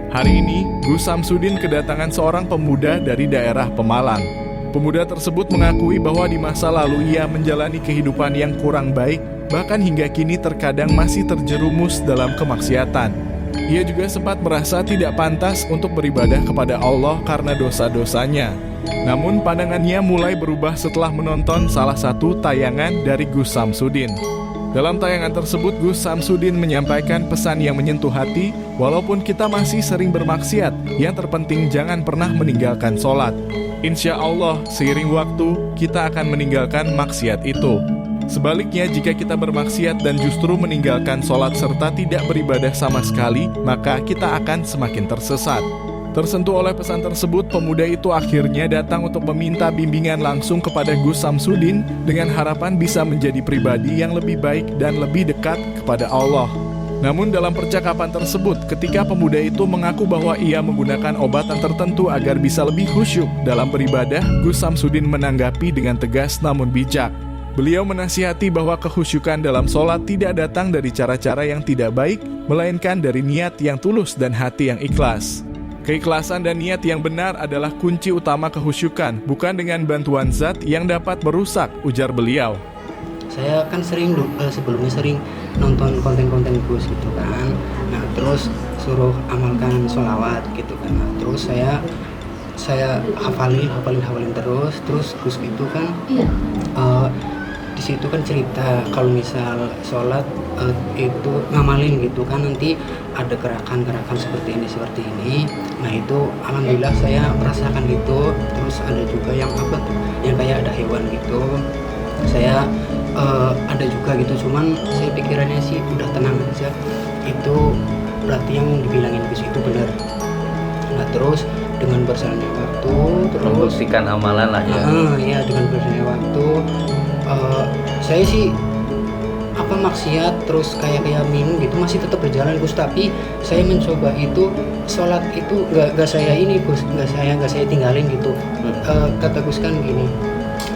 Hari ini, Gus Samsudin kedatangan seorang pemuda dari daerah Pemalang. Pemuda tersebut mengakui bahwa di masa lalu ia menjalani kehidupan yang kurang baik, bahkan hingga kini terkadang masih terjerumus dalam kemaksiatan. Ia juga sempat merasa tidak pantas untuk beribadah kepada Allah karena dosa-dosanya. Namun pandangannya mulai berubah setelah menonton salah satu tayangan dari Gus Samsudin. Dalam tayangan tersebut, Gus Samsudin menyampaikan pesan yang menyentuh hati, walaupun kita masih sering bermaksiat, yang terpenting jangan pernah meninggalkan sholat. Insya Allah, seiring waktu, kita akan meninggalkan maksiat itu. Sebaliknya, jika kita bermaksiat dan justru meninggalkan sholat serta tidak beribadah sama sekali, maka kita akan semakin tersesat. Tersentuh oleh pesan tersebut, pemuda itu akhirnya datang untuk meminta bimbingan langsung kepada Gus Samsudin dengan harapan bisa menjadi pribadi yang lebih baik dan lebih dekat kepada Allah. Namun dalam percakapan tersebut, ketika pemuda itu mengaku bahwa ia menggunakan obatan tertentu agar bisa lebih khusyuk dalam beribadah, Gus Samsudin menanggapi dengan tegas namun bijak. Beliau menasihati bahwa kehusyukan dalam sholat tidak datang dari cara-cara yang tidak baik, melainkan dari niat yang tulus dan hati yang ikhlas. Keikhlasan dan niat yang benar adalah kunci utama kehusyukan, bukan dengan bantuan zat yang dapat merusak, ujar beliau. Saya kan sebelumnya sering nonton konten-konten Gus gitu kan. Nah terus suruh amalkan sholawat gitu kan. Nah, terus saya hafalin terus Gus itu kan di situ kan cerita kalau misal sholat itu ngamalin gitu kan, nanti ada gerakan-gerakan seperti ini. Nah itu alhamdulillah saya merasakan gitu. Terus ada juga yang yang kayak ada hewan gitu, saya ada juga gitu. Cuman saya pikirannya sih udah tenang aja, itu berarti yang dibilangin Gus itu benar. Nah terus dengan berjalannya waktu terus membuktikan amalan lah ya. Ya dengan berjalannya waktu saya sih maksiat terus kayak minum gitu masih tetap berjalan Gus, tapi saya mencoba itu sholat itu gak saya ini Gus, gak saya tinggalin gitu. Kata Gus kan gini,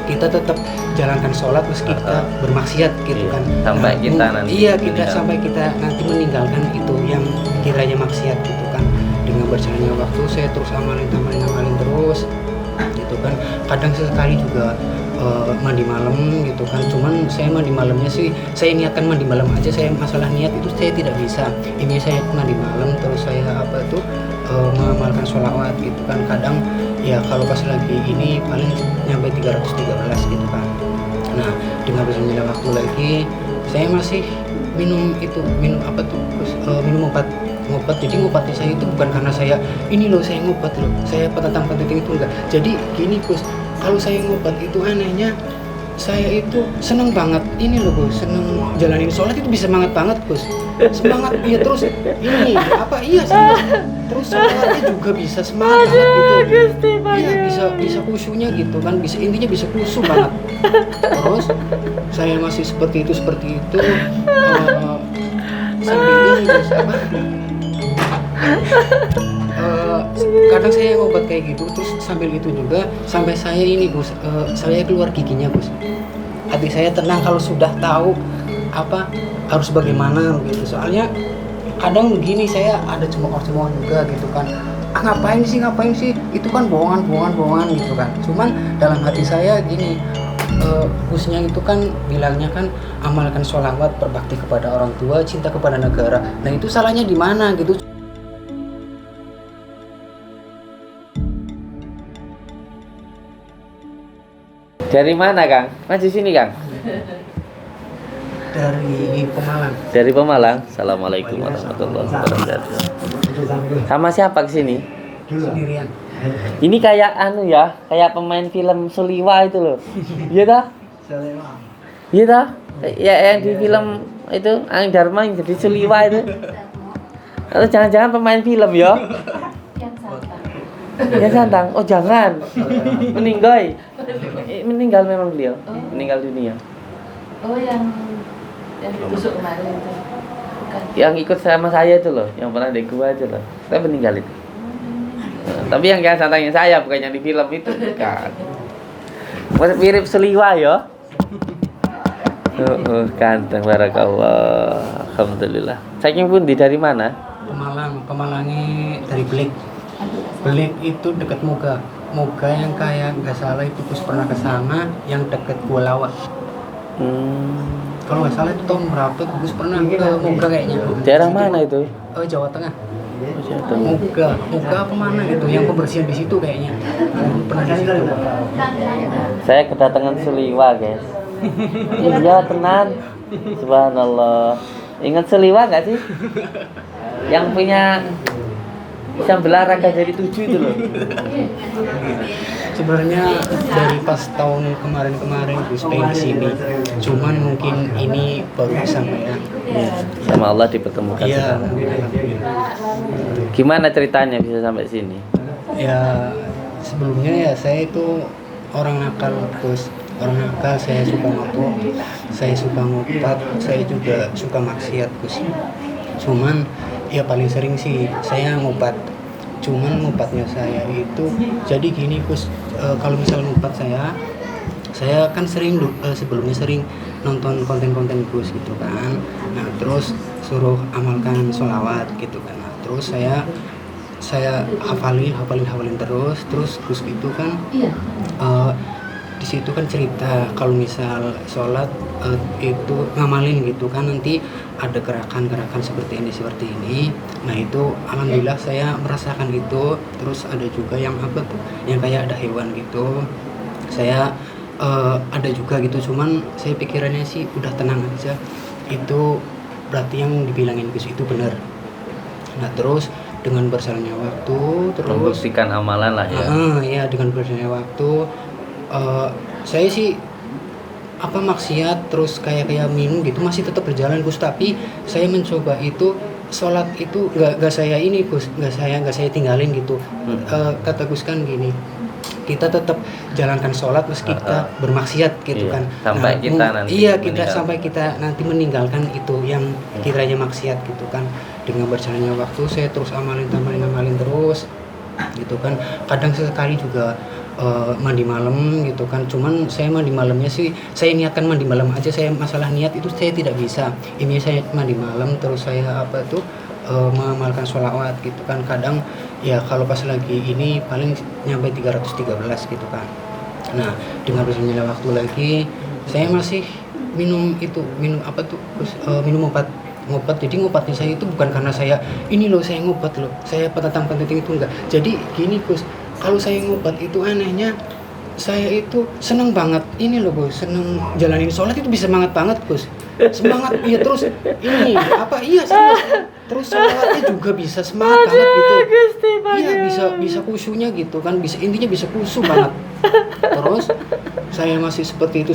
kita tetap jalankan sholat meski kita bermaksiat gitu kan, sampai kita nanti sampai kita nanti meninggalkan itu yang kiranya maksiat gitu kan. Dengan berjalannya waktu saya terus amalin terus gitu kan. Kadang sesekali juga mandi malam gitu kan, cuman saya mandi malamnya sih saya niatkan mandi malam aja, saya masalah niat itu saya tidak bisa. Ini saya mandi malam terus saya mengamalkan sholawat gitu kan. Kadang ya kalau pas lagi ini paling nyampe 313 gitu kan. Nah dengan berjalannya waktu lagi saya masih minum obat. Jadi ngobatnya saya itu bukan karena saya ini loh saya ngobat loh, saya penentang itu enggak. Jadi gini Gus, kalau saya ngobat itu anehnya saya itu seneng banget ini loh Gus, seneng jalanin sholat itu bisa semangat banget Gus, semangat ya. Terus ini semangat. Terus sholatnya juga bisa semangat banget gitu, iya bisa khusyuknya gitu kan, intinya bisa khusyuk banget. Terus saya masih seperti itu sambil ini Gus kadang saya ngobat kayak gitu, terus sambil itu juga sampai saya ini Gus, saya keluar giginya Gus. Hati saya tenang kalau sudah tahu harus bagaimana gitu. Soalnya kadang begini, saya ada cemooh juga gitu kan. Ngapain sih itu kan bohongan gitu kan. Cuman dalam hati saya gini, Gusnya itu kan bilangnya kan amalkan sholawat, berbakti kepada orang tua, cinta kepada negara. Nah itu salahnya di mana gitu. Dari mana Kang? Maju sini Kang. Dari Pemalang. Dari Pemalang. Assalamualaikum warahmatullahi wabarakatuh. Sama siapa kesini? Sendirian. Ini kayak kayak pemain film Suliwa itu loh. Iya dah? Iya dah? Ya yang di film itu Ang Dharma yang jadi Suliwa itu. Atau jangan-jangan pemain film ya? Yang Santang. Oh jangan. Meninggal memang beliau. Meninggal dunia. Oh yang ditusuk kemarin itu. Bukan. Yang ikut sama saya itu loh, yang pernah di gua itu loh. Saya meninggal itu. Tapi yang Santangnya saya, bukan yang di film itu, bukan. Mirip Seliwa ya. Ganteng barakallah. Alhamdulillah. Saking pundi dari mana? Pemalangnya dari Belik itu dekat Moga yang kayak nggak salah itu Gus pernah ke sana yang dekat Gua Lawa. Kalau nggak salah itu tahun berapa Gus pernah ke Moga kayaknya. Daerah mana itu? Jawa Tengah. Moga apa mana gitu yang pembersihan di situ kayaknya. Pernah di situ. Saya kedatangan Suliwa, guys. Iya, tenan. Subhanallah. Ingat Suliwa nggak sih? Yang punya bisa berolahraga jadi 7 itu loh. Sebenarnya dari pas tahun kemarin Gus pengen kesini, cuman mungkin ini baru sampai ya. Sama Allah dipertemukan. Iya. Gimana ceritanya bisa sampai sini? Ya sebelumnya ya saya itu orang nakal Gus. Orang nakal, saya suka mabuk, saya suka ngopat, saya juga suka maksiat Gus. Cuman ya paling sering sih saya ngopat. Cuman ngopatnya saya itu jadi gini Gus, kalau misal ngopat saya kan sering sebelumnya sering nonton konten-konten Gus gitu kan. Nah terus suruh amalkan sholawat gitu kan. Nah, terus saya hafalin terus Gus itu kan di situ kan cerita kalau misal sholat itu ngamalin gitu kan nanti ada gerakan-gerakan seperti ini. Nah itu alhamdulillah saya merasakan gitu. Terus ada juga yang apa tuh yang kayak ada hewan gitu. Saya ada juga gitu. Cuman saya pikirannya sih udah tenang aja. Itu berarti yang dibilangin Gus itu benar. Nah terus dengan berjalannya waktu terus Membuktikan amalan lah ya. Ya dengan berjalannya waktu saya sih maksiat terus kayak minum gitu masih tetap berjalan Gus, tapi saya mencoba itu sholat itu nggak saya ini Gus, nggak saya tinggalin gitu. Kata Gus kan gini, kita tetap jalankan sholat meski kita bermaksiat gitu kan Sampai kita nanti sampai kita nanti meninggalkan itu yang kiranya maksiat gitu kan. Dengan berjalannya waktu saya terus amalin terus gitu kan. Kadang sesekali juga mandi malam gitu kan. Cuman saya mandi malamnya sih saya niatkan mandi malam aja, saya masalah niat itu saya tidak bisa. Ini saya mandi malam terus saya mengamalkan sholawat gitu kan. Kadang ya kalau pas lagi ini paling nyampe 313 gitu kan. Nah dengan berjalannya waktu lagi saya masih minum obat. Jadi ngobatnya saya itu bukan karena saya ini loh saya ngobat loh, saya penentang itu enggak. Jadi gini Gus, kalau saya ngobat itu anehnya saya itu seneng banget ini loh Gus, seneng jalanin sholat itu bisa semangat banget Gus, semangat ya terus ini serius. Terus sholawatnya juga bisa semangat banget gitu, iya bisa khusyunya gitu kan, intinya bisa khusyuk banget. Terus saya masih seperti itu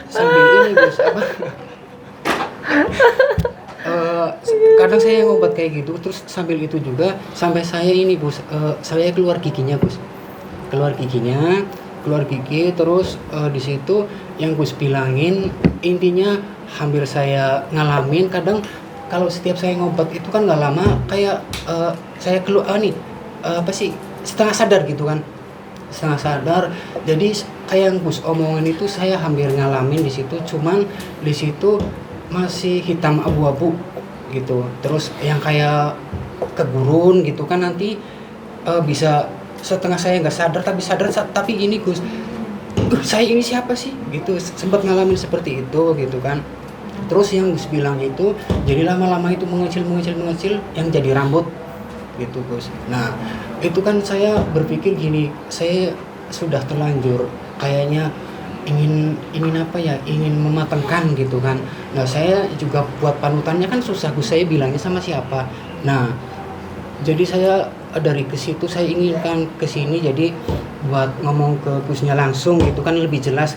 sambil ini Gus kadang saya ngobat kayak gitu terus sambil itu juga sampai saya ini Gus saya keluar gigi terus di situ yang Gus bilangin intinya hampir saya ngalamin. Kadang kalau setiap saya ngobat itu kan nggak lama kayak saya keluar setengah sadar gitu kan, jadi kayak yang Gus omongin itu saya hampir ngalamin di situ. Cuman di situ masih hitam abu-abu gitu, terus yang kayak kegurun gitu kan nanti bisa setengah saya nggak sadar tapi ini Gus saya ini siapa sih gitu, sempat ngalamin seperti itu gitu kan. Terus yang Gus bilang itu jadi lama-lama itu mengecil yang jadi rambut gitu Gus. Nah itu kan saya berpikir gini, saya sudah terlanjur kayaknya ingin mematangkan gitu kan. Nah saya juga buat panutannya kan susah Gus, saya bilangnya sama siapa. Nah jadi saya dari ke situ saya inginkan ke sini jadi buat ngomong ke Gusnya langsung gitu kan lebih jelas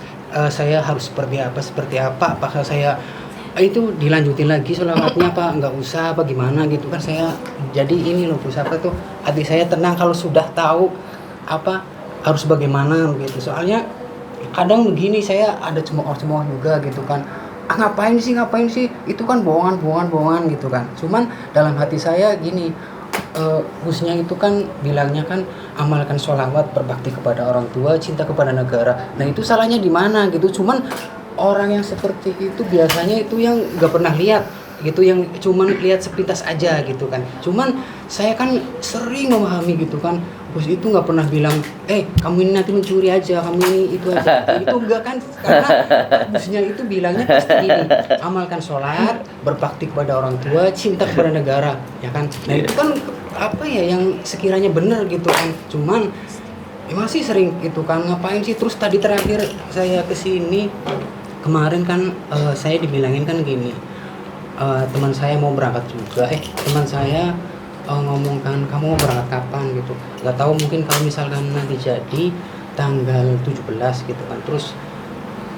saya harus seperti apa apakah saya itu dilanjutin lagi sholawatnya apa nggak usah apa gimana gitu kan. Saya jadi ini loh Gus hati saya tenang kalau sudah tahu harus bagaimana gitu. Soalnya kadang begini saya ada cemooh juga gitu kan, ngapain sih itu kan bohongan gitu kan. Cuman dalam hati saya gini, Gusnya itu kan bilangnya kan amalkan sholawat, berbakti kepada orang tua, cinta kepada negara. Nah itu salahnya di mana gitu. Cuman orang yang seperti itu biasanya itu yang nggak pernah lihat gitu yang cuman lihat sepintas aja gitu kan. Cuman saya kan sering memahami gitu kan, bos itu nggak pernah bilang kamu ini nanti mencuri aja, kamu ini itu aja. Itu enggak kan, karena bosnya itu bilangnya pasti gini, amalkan sholat, berbakti kepada orang tua, cinta kepada negara, ya kan. Nah itu kan apa ya yang sekiranya benar gitu kan. Cuman masih sering gitu kan, ngapain sih. Terus tadi terakhir saya kesini kemarin kan saya dibilangin kan gini, teman saya mau berangkat juga, teman saya ngomongkan kamu mau berangkat kapan gitu, nggak tahu mungkin kalau misalkan nanti jadi tanggal 17 gitu kan. Terus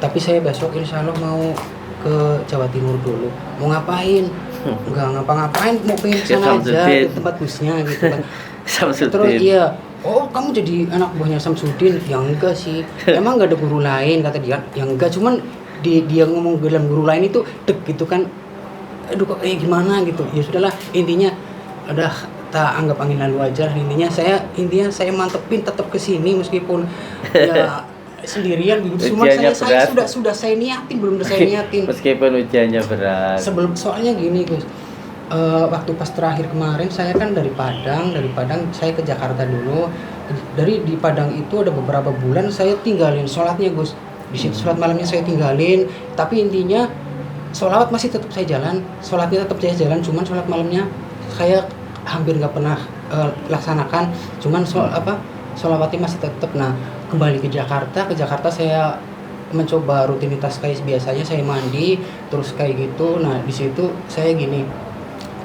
tapi saya besok insya Allah mau ke Jawa Timur dulu. Mau ngapain? Nggak ngapa-ngapain, mau pengen kesana aja ke tempat busnya gitu kan. Terus iya, oh kamu jadi anak buahnya Samsudin? Yang enggak sih, emang nggak ada guru lain kata dia. Yang enggak, cuman dia ngomong dalam guru lain itu deg gitu kan, aduh kok gimana gitu. Ya sudahlah, intinya udah tak anggap angin lalu aja. Intinya saya mantepin tetap kesini meskipun ya sendirian gitu. Cuma saya sudah saya niatin, belum udah saya niatin meskipun ujiannya berat. Soalnya gini Gus, waktu pas terakhir kemarin saya kan dari Padang saya ke Jakarta dulu. Di Padang itu ada beberapa bulan saya tinggalin sholatnya Gus. Di situ sholat malamnya saya tinggalin, tapi intinya sholawat masih tetap saya jalan, sholatnya tetap saya jalan, cuman sholat malamnya saya hampir nggak pernah laksanakan, cuman sholawatnya masih tetap. Nah kembali ke Jakarta saya mencoba rutinitas kayak biasanya, saya mandi terus kayak gitu. Nah di situ saya gini,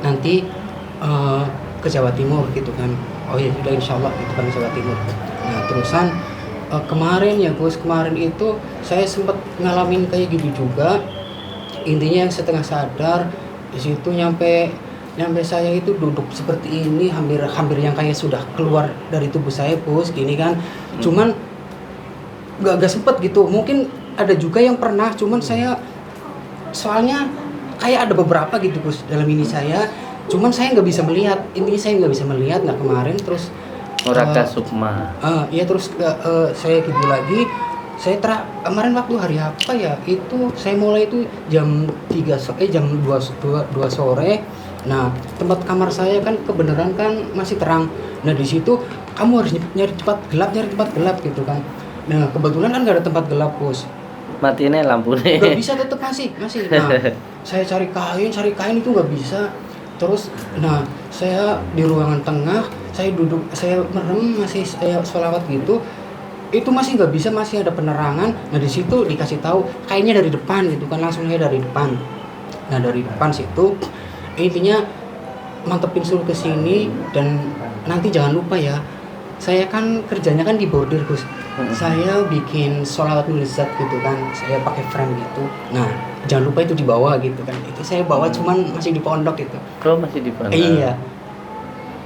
nanti ke Jawa Timur gitu kan. Oh ya sudah, insya Allah gitu kan, ke Jawa Timur. Nah terusan kemarin itu saya sempat ngalamin kayak gitu juga. Intinya yang setengah sadar di situ nyampe saya itu duduk seperti ini, hampir yang kayak sudah keluar dari tubuh saya Bos gini kan. Cuman gak sempet gitu. Mungkin ada juga yang pernah, cuman saya soalnya kayak ada beberapa gitu Bos dalam ini saya, cuman saya nggak bisa melihat. Intinya saya nggak bisa melihat. Nah kemarin terus Raka Sukma. Iya terus saya gitu lagi. Kemarin waktu hari apa ya? Itu saya mulai itu jam 2 sore. Nah, tempat kamar saya kan kebenaran kan masih terang. Nah, di situ kamu harus nyari tempat gelap gitu kan. Nah, kebetulan kan gak ada tempat gelap, Bos. Matinya lampunya. Gak bisa, tetap masih. Nah, saya cari kain itu gak bisa. Terus, nah saya di ruangan tengah, saya duduk, saya merem, masih saya sholawat gitu. Itu masih nggak bisa, masih ada penerangan. Nah di situ dikasih tahu kainnya dari depan gitu kan, langsung saya dari depan. Nah dari depan situ intinya mantepin suruh ke sini. Dan nanti jangan lupa ya, saya kan kerjanya kan di bordir Gus. Saya bikin sholawat mulizat gitu kan, saya pakai frame gitu. Nah jangan lupa itu dibawa gitu kan. Itu saya bawa, cuman masih di pondok gitu. Kalau masih di pondok. Iya.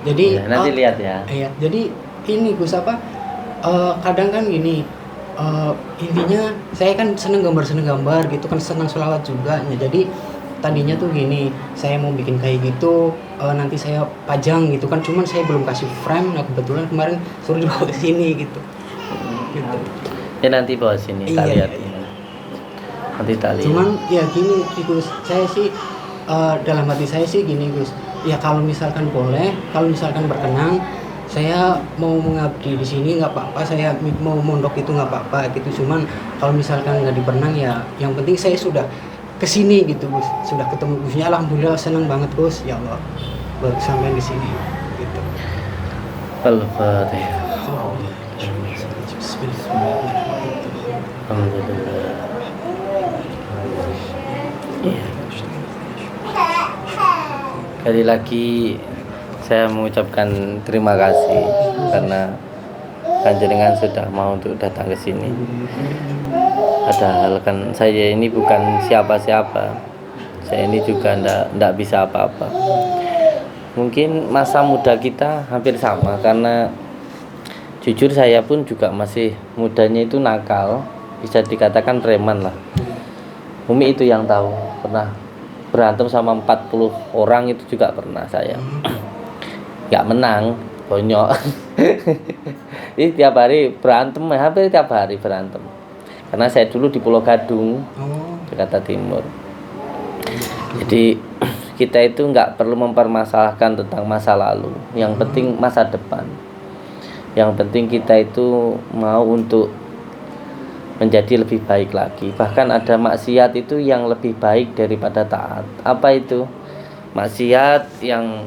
Jadi ya, nanti lihat ya. Iya. Jadi ini Gus kadang kan gini, intinya saya kan seneng gambar gitu kan, senang sholawat juga. Nah, jadi tadinya tuh gini, saya mau bikin kayak gitu, nanti saya pajang gitu kan, cuman saya belum kasih frame. Nah kebetulan kemarin suruh dibawa ke sini gitu. Ya nanti bawa sini, kita lihat. Iya. Nanti kita lihat. Cuman ya gini Gus, saya sih dalam hati saya sih gini Gus, ya kalau misalkan boleh, kalau misalkan berkenan, saya mau mengabdi di sini nggak apa-apa, saya mau mondok itu nggak apa-apa gitu. Cuman kalau misalkan nggak dibenang ya, yang penting saya sudah kesini gitu Gus, sudah ketemu Gusnya. Alhamdulillah senang banget Gus, ya Allah baru sampai di sini gitu. Al-Fatihah. Alhamdulillah. Sekali lagi saya mengucapkan terima kasih karena panjenengan sudah mau untuk datang ke sini. Padahal kan saya ini bukan siapa-siapa. Saya ini juga ndak bisa apa-apa. Mungkin masa muda kita hampir sama, karena jujur saya pun juga masih mudanya itu nakal, bisa dikatakan preman lah. Umi itu yang tahu, pernah berantem sama 40 orang itu juga pernah saya. Gak menang, bonyok. Ini tiap hari berantem, hampir tiap hari berantem. Karena saya dulu di Pulau Gadung, Jakarta Timur. Jadi kita itu nggak perlu mempermasalahkan tentang masa lalu, yang penting masa depan. Yang penting kita itu mau untuk menjadi lebih baik lagi. Bahkan ada maksiat itu yang lebih baik daripada taat. Apa itu? Maksiat yang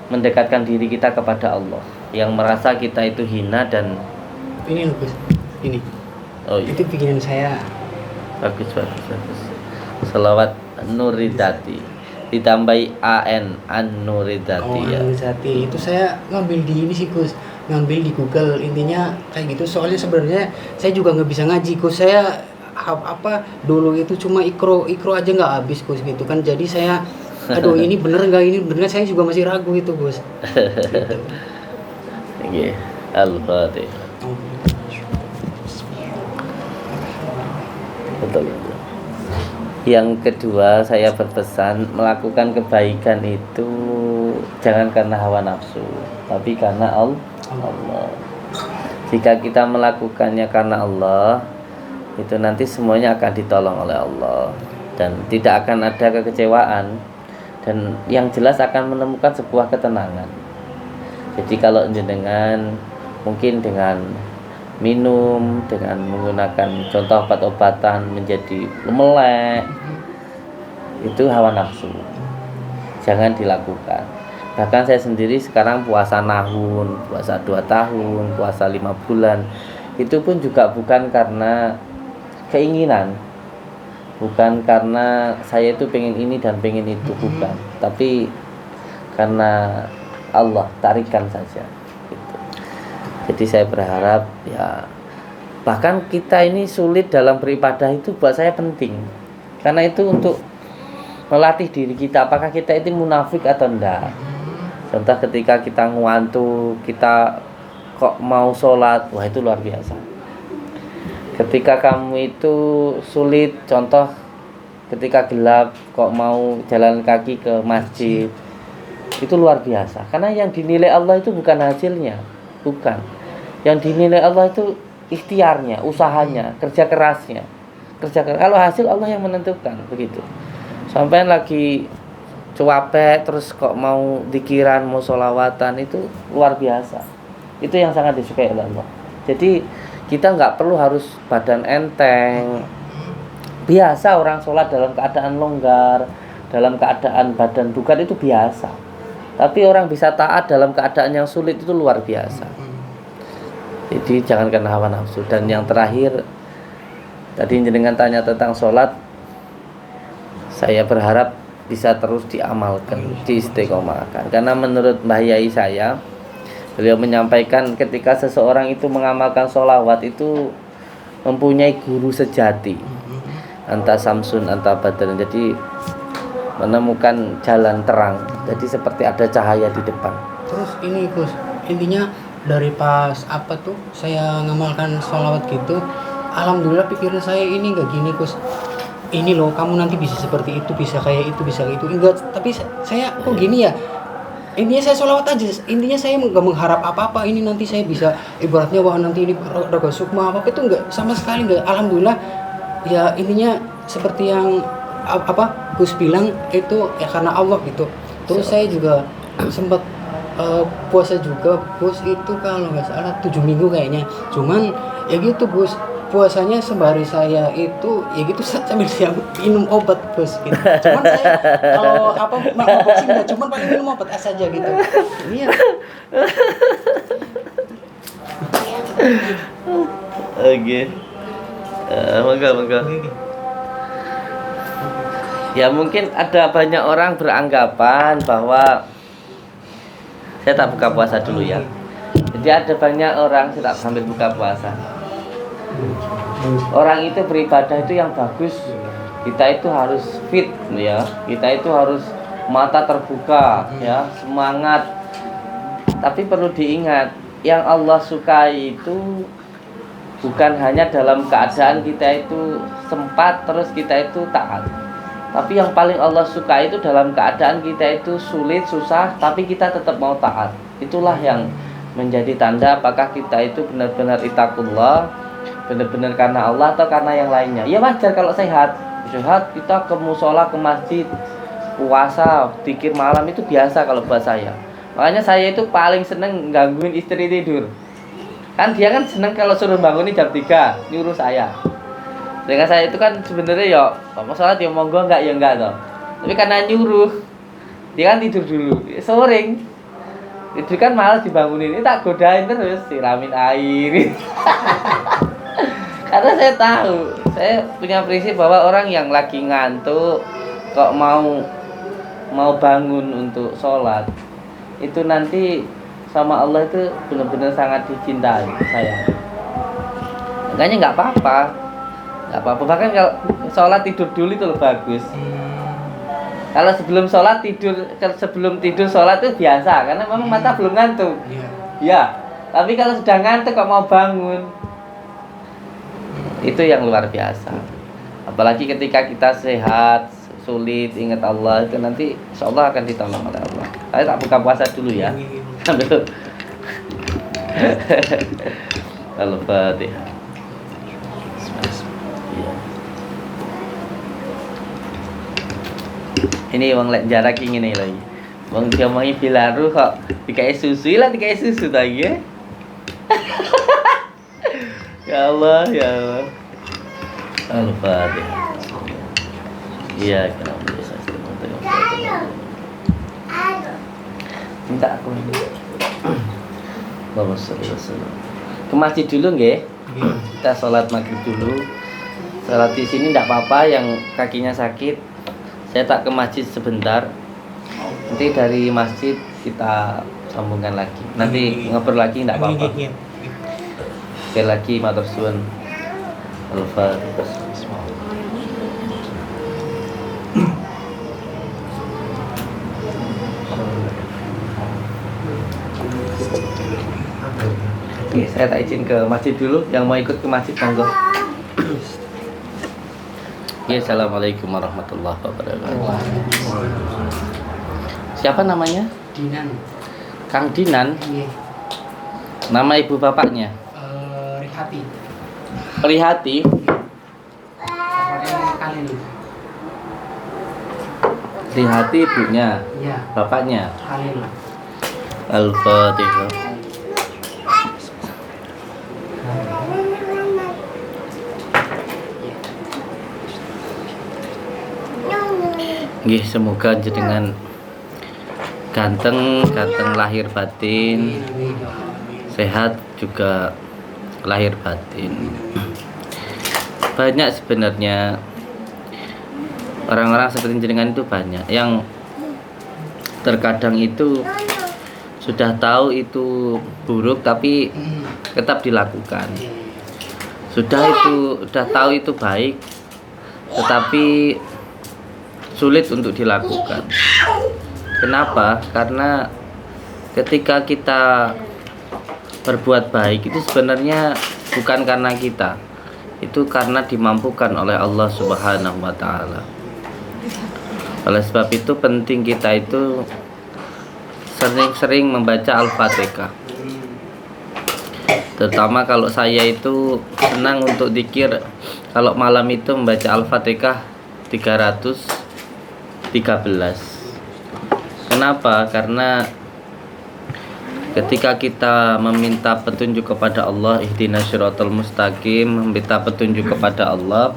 mendekatkan diri kita kepada Allah, yang merasa kita itu hina dan Ini loh Gus, ini. oh iya. Itu bikinan saya. Bagus. Selawat Nuridati ditambahi an Nuridati ya. Organisasi itu saya ngambil di ini sih Gus, ngambil di Google, intinya kayak gitu. Soalnya sebenarnya saya juga nggak bisa ngaji Gus, saya dulu itu cuma ikro aja nggak habis Gus gitu kan. Jadi saya aduh ini bener nggak, ini bener nggak, saya juga masih ragu itu Gus gitu. Oke, Al-Fatihah. Betul. Yang kedua, saya berpesan melakukan kebaikan itu jangan karena hawa nafsu, tapi karena Allah. Jika kita melakukannya karena Allah, itu nanti semuanya akan ditolong oleh Allah dan tidak akan ada kekecewaan, dan yang jelas akan menemukan sebuah ketenangan. Jadi kalau jenengan mungkin dengan minum, dengan menggunakan contoh obat-obatan menjadi melek, itu hawa nafsu, jangan dilakukan. Bahkan saya sendiri sekarang puasa nahun, puasa 2 tahun, puasa 5 bulan, itu pun juga bukan karena keinginan, bukan karena saya itu pengen ini dan pengen itu, bukan, tapi karena Allah tarikan saja gitu. Jadi saya berharap ya, bahkan kita ini sulit dalam beribadah itu buat saya penting, karena itu untuk melatih diri kita apakah kita itu munafik atau enggak. Contoh ketika kita ngantuk, kita kok mau sholat, wah itu luar biasa. Ketika kamu itu sulit, contoh ketika gelap kok mau jalan kaki ke masjid, itu luar biasa. Karena yang dinilai Allah itu bukan hasilnya, bukan. Yang dinilai Allah itu ikhtiarnya, usahanya, kerja kerasnya. Kalau hasil Allah yang menentukan, begitu. Sampai lagi cuapek terus kok mau dikiran, mau sholawatan, itu luar biasa. Itu yang sangat disukai oleh Allah. Jadi kita nggak perlu harus badan enteng. Biasa orang sholat dalam keadaan longgar, dalam keadaan badan bugar, itu biasa. Tapi orang bisa taat dalam keadaan yang sulit itu luar biasa. Jadi jangan kena hawa nafsu. Dan yang terakhir, tadi jenengan tanya tentang sholat, saya berharap bisa terus diamalkan, diistiqomahkan. Karena menurut Mbah Yai saya, beliau menyampaikan ketika seseorang itu mengamalkan sholawat itu mempunyai guru sejati, anta samsun anta badrun. Jadi menemukan jalan terang, jadi seperti ada cahaya di depan. Terus ini Gus, intinya dari pas saya ngamalkan sholawat gitu, alhamdulillah pikiran saya ini nggak gini Gus, ini loh kamu nanti bisa seperti itu, bisa kayak itu, bisa kayak itu, enggak. Tapi saya kok gini ya, intinya saya sholawat aja, intinya saya nggak mengharap apa-apa, ini nanti saya bisa ibaratnya wah nanti ini raga sukma apa itu, enggak sama sekali, enggak. Alhamdulillah ya, intinya seperti yang Gus bilang itu ya karena Allah gitu. Terus saya juga sempat puasa juga Gus, itu kalau nggak salah 7 minggu kayaknya. Cuman ya gitu Gus, puasanya sembari saya itu ya gitu sambil saya minum obat Gus gitu. Cuman saya kalau obat sih nggak, cuman paling minum obat es aja gitu. Iya. Oke. Monggo. Ya mungkin ada banyak orang beranggapan bahwa saya tak buka puasa dulu ya. Jadi ada banyak orang, saya tak sambil buka puasa. Orang itu beribadah itu yang bagus, kita itu harus fit ya, kita itu harus mata terbuka ya, semangat. Tapi perlu diingat, yang Allah sukai itu bukan hanya dalam keadaan kita itu sempat terus kita itu taat. Tapi yang paling Allah suka itu dalam keadaan kita itu sulit, susah, tapi kita tetap mau taat. Itulah yang menjadi tanda apakah kita itu benar-benar ittaqullah, benar-benar karena Allah atau karena yang lainnya. Ya wajar kalau sehat kita ke musola, ke masjid, puasa, zikir malam itu biasa kalau buat saya. Makanya saya itu paling seneng gangguin istri tidur. Kan dia kan seneng kalau suruh bangunin jam 3, nyuruh saya. Dengan saya itu kan sebenarnya ya, mau sholat ya monggo, enggak ya enggak toh. Tapi karena nyuruh, dia kan tidur dulu. Sering tidur kan malas dibangunin, ini tak godain terus, siramin air. Karena saya tahu, saya punya prinsip bahwa orang yang lagi ngantuk kok mau bangun untuk sholat, itu nanti sama Allah itu benar-benar sangat dicintai saya. Makanya nggak apa-apa. Bahkan kalau sholat tidur dulu itu lebih bagus. Kalau sebelum tidur sholat itu biasa, karena memang mata belum ngantuk. Ya. Tapi kalau sudah ngantuk kok mau bangun, itu yang luar biasa. Apalagi ketika kita sehat, sulit ingat Allah, itu nanti insyaallah akan ditolong oleh Allah. Saya tak buka puasa dulu ya. Sambil Al-Fatihah. Ini wong lek jarak ngene lho iki. Wong diomongi bilaru kok dikai susu lah, dikai susu ta iki. Ya Allah, ya Allah. Al-Fatihah. Iya, kita bisa minta aku ini. Bagus, ke masjid dulu nggih. Kita sholat maghrib dulu. Sholat di sini tidak apa-apa, yang kakinya sakit. Saya tak ke masjid sebentar. Nanti dari masjid kita sambungkan lagi. Nanti ngobrol lagi tidak apa-apa. Sekali lagi matur suwun. Al-Fatihah. Oke, saya tak izin ke masjid dulu. Yang mau ikut ke masjid monggo. Ya, assalamualaikum warahmatullahi wabarakatuh. Siapa namanya? Dinan. Kang Dinan. Iya. Nama ibu bapaknya? Rihati. Rihati. Bapaknya Khalil. Rihati ibunya. Iya. Bapaknya? Khalil. Al-Fatihah. Nggih, semoga jenengan ganteng lahir batin, sehat juga lahir batin. Banyak sebenarnya orang-orang seperti jenengan itu banyak yang terkadang itu sudah tahu itu buruk tapi tetap dilakukan. Sudah tahu itu baik tetapi sulit untuk dilakukan. Kenapa? Karena ketika kita berbuat baik itu sebenarnya bukan karena kita, itu karena dimampukan oleh Allah Subhanahu wa Ta'ala. Oleh sebab itu penting kita itu sering-sering membaca Al-Fatihah. Terutama kalau saya itu senang untuk zikir, kalau malam itu membaca Al-Fatihah 313. Kenapa? Karena ketika kita meminta petunjuk kepada Allah, ihdinas siratal mustaqim, meminta petunjuk kepada Allah,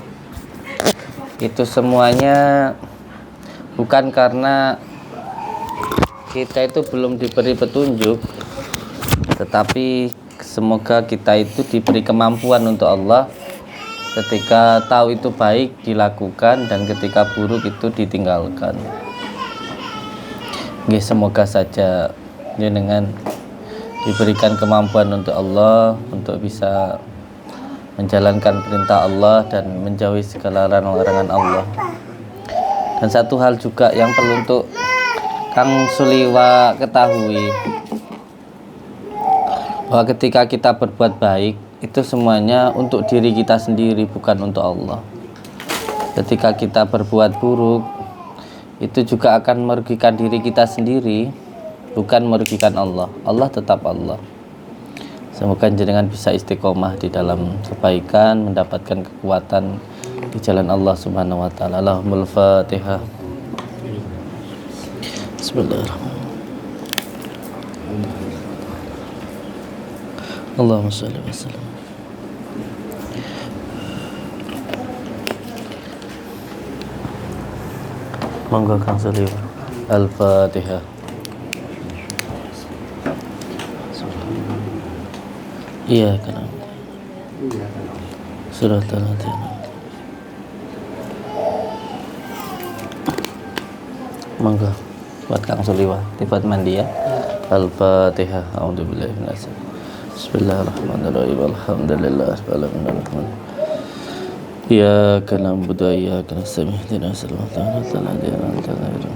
itu semuanya bukan karena kita itu belum diberi petunjuk, tetapi semoga kita itu diberi kemampuan untuk Allah ketika tahu itu baik dilakukan dan ketika buruk itu ditinggalkan. Nggih, semoga saja jenengan diberikan kemampuan untuk Allah untuk bisa menjalankan perintah Allah dan menjauhi segala larangan Allah. Dan satu hal juga yang perlu untuk Kang Suliwa ketahui, bahwa ketika kita berbuat baik itu semuanya untuk diri kita sendiri, bukan untuk Allah. Ketika kita berbuat buruk itu juga akan merugikan diri kita sendiri, bukan merugikan Allah. Allah tetap Allah. Semoga jenengan bisa istiqomah di dalam kebaikan, mendapatkan kekuatan di jalan Allah Subhanahu wa Ta'ala. Allahumma al-Fatihah. Bismillahirrahmanirrahim. Allahumma shalli wa sallim. Monggo Kang Suliwa. Al-Fatihah. Iya kan. Suratul Fatihah. Monggo buat Kang Suliwa buat mandi ya. Al-Fatihah. A'udzubillahi minasyaitonir rajim. Bismillahirrahmanirrahim. Alhamdulillahirabbil alamin. Iyyaka na'budu wa iyyaka nasta'in. Ihdinas siratal mustaqim.